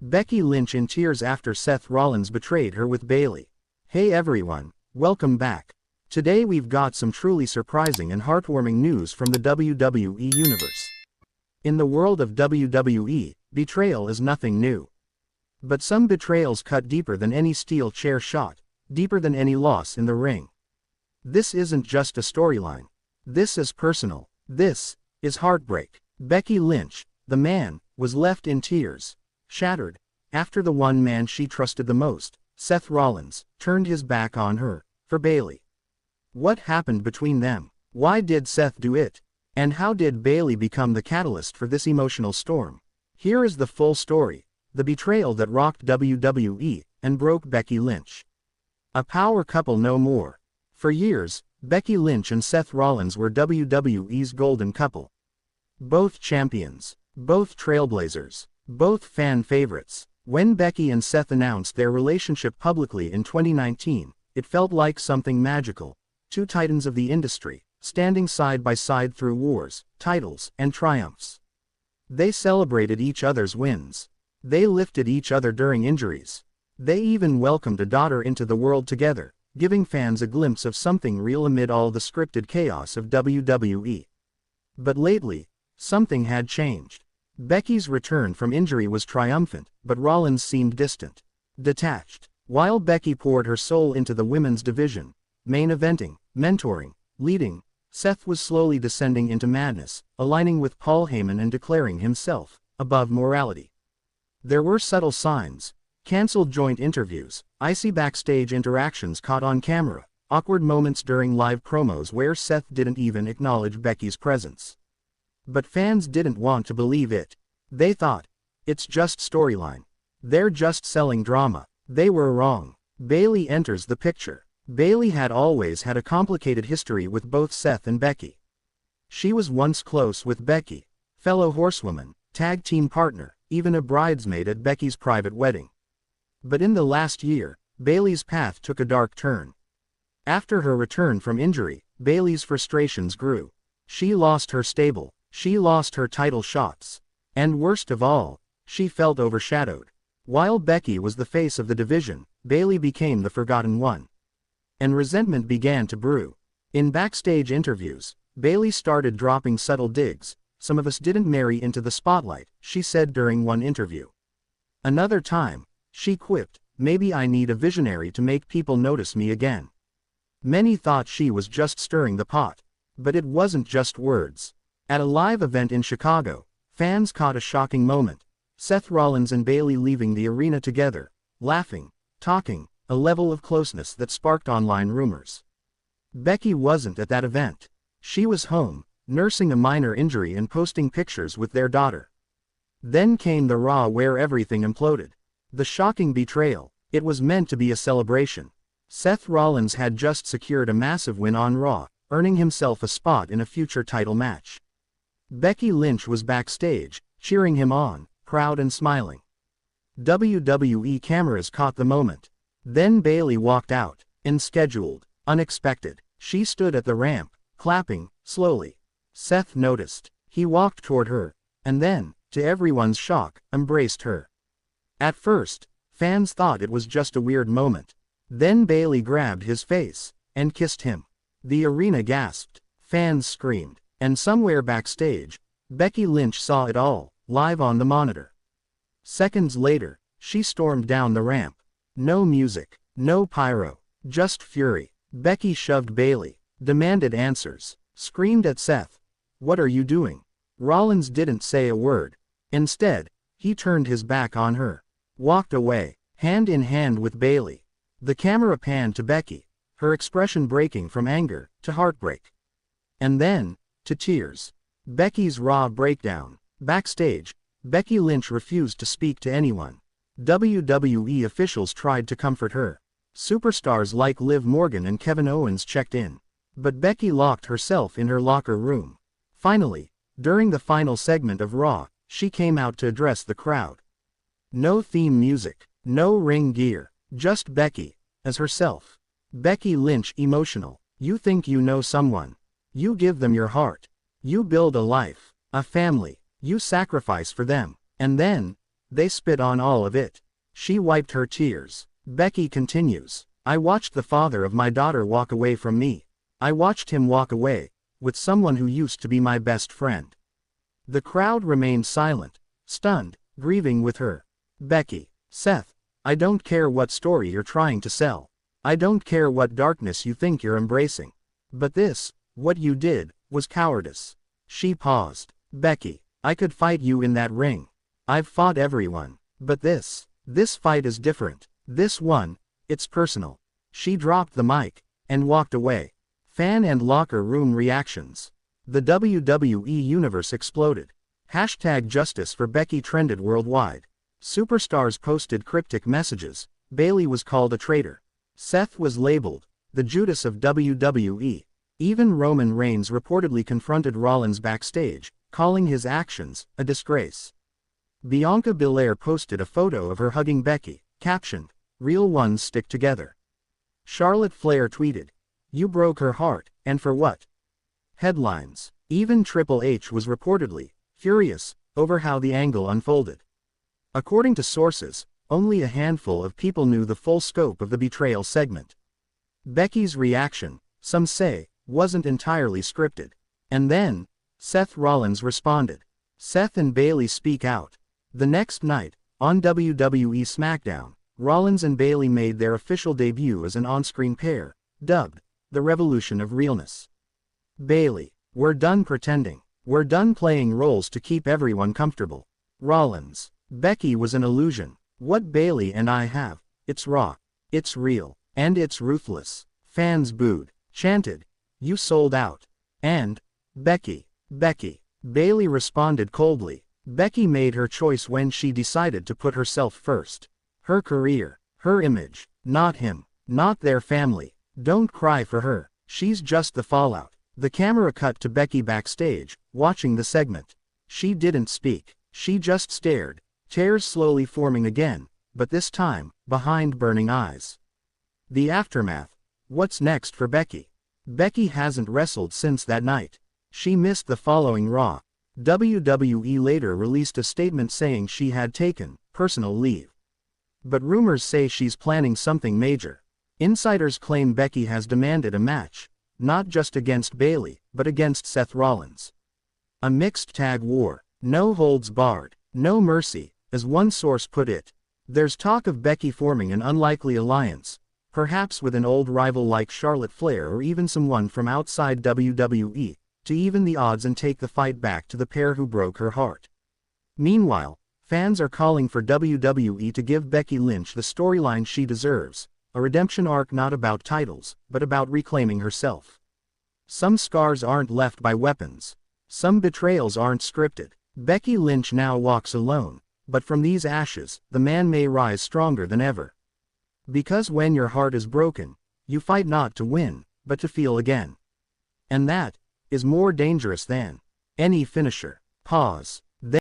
Becky Lynch in tears after Seth Rollins betrayed her with Bayley. Hey everyone, welcome back. Today we've got some truly surprising and heartwarming news from the WWE Universe. In the world of WWE, betrayal is nothing new. But some betrayals cut deeper than any steel chair shot, deeper than any loss in the ring. This isn't just a storyline. This is personal. This is heartbreak. Becky Lynch, the man, was left in tears, shattered, after the one man she trusted the most, Seth Rollins, turned his back on her, for Bayley. What happened between them? Why did Seth do it? And how did Bayley become the catalyst for this emotional storm? Here is the full story, the betrayal that rocked WWE and broke Becky Lynch. A power couple no more. For years, Becky Lynch and Seth Rollins were WWE's golden couple. Both champions, both trailblazers, both fan favorites. When Becky and Seth announced their relationship publicly in 2019, it felt like something magical. Two titans of the industry, standing side by side through wars, titles, and triumphs. They celebrated each other's wins. They lifted each other during injuries. They even welcomed a daughter into the world together, giving fans a glimpse of something real amid all the scripted chaos of WWE. But lately, something had changed. Becky's return from injury was triumphant, but Rollins seemed distant, detached. While Becky poured her soul into the women's division, main eventing, mentoring, leading, Seth was slowly descending into madness, aligning with Paul Heyman and declaring himself above morality. There were subtle signs, canceled joint interviews, icy backstage interactions caught on camera, awkward moments during live promos where Seth didn't even acknowledge Becky's presence. But fans didn't want to believe it. They thought, it's just storyline. They're just selling drama. They were wrong. Bayley enters the picture. Bayley had always had a complicated history with both Seth and Becky. She was once close with Becky, fellow horsewoman, tag team partner, even a bridesmaid at Becky's private wedding. But in the last year, Bayley's path took a dark turn. After her return from injury, Bayley's frustrations grew. She lost her stable. She lost her title shots. And worst of all, she felt overshadowed. While Becky was the face of the division, Bayley became the forgotten one. And resentment began to brew. In backstage interviews, Bayley started dropping subtle digs. Some of us didn't marry into the spotlight, she said during one interview. Another time, she quipped, maybe I need a visionary to make people notice me again. Many thought she was just stirring the pot. But it wasn't just words. At a live event in Chicago, fans caught a shocking moment. Seth Rollins and Bayley leaving the arena together, laughing, talking, a level of closeness that sparked online rumors. Becky wasn't at that event. She was home, nursing a minor injury and posting pictures with their daughter. Then came the Raw where everything imploded. The shocking betrayal. It was meant to be a celebration. Seth Rollins had just secured a massive win on Raw, earning himself a spot in a future title match. Becky Lynch was backstage, cheering him on, proud and smiling. WWE cameras caught the moment. Then Bayley walked out, unscheduled, unexpected. She stood at the ramp, clapping, slowly. Seth noticed. He walked toward her, and then, to everyone's shock, embraced her. At first, fans thought it was just a weird moment. Then Bayley grabbed his face, and kissed him. The arena gasped, fans screamed, and somewhere backstage, Becky Lynch saw it all, live on the monitor. Seconds later, she stormed down the ramp. No music, no pyro, just fury. Becky shoved Bayley, demanded answers, screamed at Seth, "What are you doing?" Rollins didn't say a word. Instead, he turned his back on her, walked away, hand in hand with Bayley. The camera panned to Becky, her expression breaking from anger to heartbreak. And then, to tears. Becky's raw breakdown. Backstage, Becky Lynch refused to speak to anyone. WWE officials tried to comfort her. Superstars like Liv Morgan and Kevin Owens checked in. But Becky locked herself in her locker room. Finally, during the final segment of Raw, she came out to address the crowd. No theme music, no ring gear, just Becky, as herself. Becky Lynch emotional. You think you know someone. You give them your heart. You build a life, a family. You sacrifice for them. And then, They spit on all of it. She wiped her tears. Becky continues. I watched the father of my daughter walk away from me. I watched him walk away, with someone who used to be my best friend. The crowd remained silent, stunned, grieving with her. Becky. Seth, I don't care what story you're trying to sell. I don't care what darkness you think you're embracing. But this, what you did, was cowardice. She paused. Becky, I could fight you in that ring. I've fought everyone. But this fight is different. This one, it's personal. She dropped the mic, and walked away. Fan and locker room reactions. The WWE Universe exploded. #Justice for Becky trended worldwide. Superstars posted cryptic messages. Bayley was called a traitor. Seth was labeled the Judas of WWE. Even Roman Reigns reportedly confronted Rollins backstage, calling his actions a disgrace. Bianca Belair posted a photo of her hugging Becky, captioned, "Real ones stick together." Charlotte Flair tweeted, "You broke her heart, and for what?" Headlines. Even Triple H was reportedly furious over how the angle unfolded. According to sources, only a handful of people knew the full scope of the betrayal segment. Becky's reaction, some say, wasn't entirely scripted. And then, Seth Rollins responded. Seth and Bayley speak out. The next night, on WWE SmackDown, Rollins and Bayley made their official debut as an on-screen pair, dubbed the Revolution of Realness. Bayley, we're done pretending. We're done playing roles to keep everyone comfortable. Rollins, Becky was an illusion. What Bayley and I have, it's raw, it's real, and it's ruthless. Fans booed, chanted, "You sold out." And, Becky. Bayley responded coldly. Becky made her choice when she decided to put herself first. Her career, her image, not him, not their family. Don't cry for her, she's just the fallout. The camera cut to Becky backstage, watching the segment. She didn't speak, she just stared, tears slowly forming again, but this time, behind burning eyes. The aftermath. What's next for Becky? Becky hasn't wrestled since that night. She missed the following Raw. WWE later released a statement saying she had taken personal leave. But rumors say she's planning something major. Insiders claim Becky has demanded a match, not just against Bayley, but against Seth Rollins. A mixed tag war, no holds barred, no mercy, as one source put it. There's talk of Becky forming an unlikely alliance, perhaps with an old rival like Charlotte Flair or even someone from outside WWE, to even the odds and take the fight back to the pair who broke her heart. Meanwhile, fans are calling for WWE to give Becky Lynch the storyline she deserves, a redemption arc not about titles, but about reclaiming herself. Some scars aren't left by weapons. Some betrayals aren't scripted. Becky Lynch now walks alone, but from these ashes, the man may rise stronger than ever. Because when your heart is broken, you fight not to win, but to feel again. And that is more dangerous than any finisher. Pause.